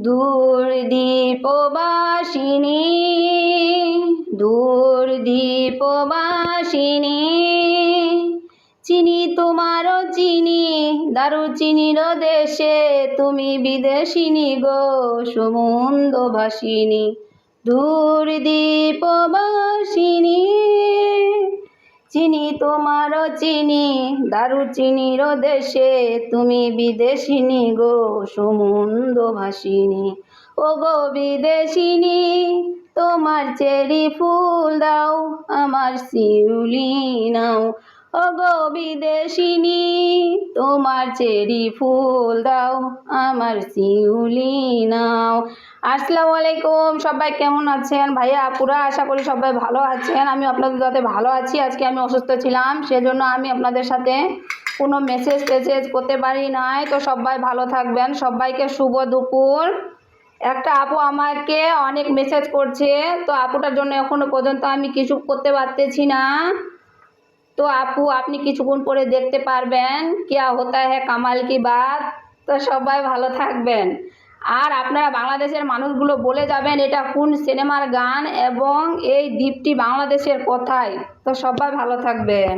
দূর দীপবাসিনী, দূর দীপবাসিনী, চিনি তোমারও চিনি, দারুচিনির দেশে তুমি বিদেশিনী গো সমুদ্রভাসিনী। দূর দীপবাসিনী, চিনি তোমারও চিনি, দারুচিনির দেশে তুমি বিদেশিনী গো সমুদ্রভাসিনী। ও গো বিদেশিনী, তোমার চেরি ফুল দাও, আমার শিউলি নাও। ও গো বিদেশিনী, তোমার চেরি ফুল দাও, আমার শিউলি নাও। আসসালামু আলাইকুম, সবাই কেমন আছেন ভাইয়া আপুরা? আশা করি সবাই ভালো আছেন। আমি আপনাদের সাথে ভালো আছি। আজকে আমি অসুস্থ ছিলাম, সেজন্য আমি আপনাদের সাথে কোনো মেসেজ করতে পারি নাই। তো সবাই ভালো থাকবেন। সবাইকে শুভ দুপুর। একটা আপু আমাকে অনেক মেসেজ করছে, তো আপুটার জন্য এখনো পর্যন্ত আমি কিছু করতে পারতেছি না। তো আপু আপনি কিছুক্ষণ পরে দেখতে পারবেন কিয়া হতা হ্যায় কামাল কি বাত। তো সবাই ভালো থাকবেন। আর আপনারা বাংলাদেশের মানুষগুলো বলে যাবেন এটা কোন সিনেমার গান এবং এই দ্বীপটি বাংলাদেশের কোথায়। তো সবাই ভালো থাকবেন।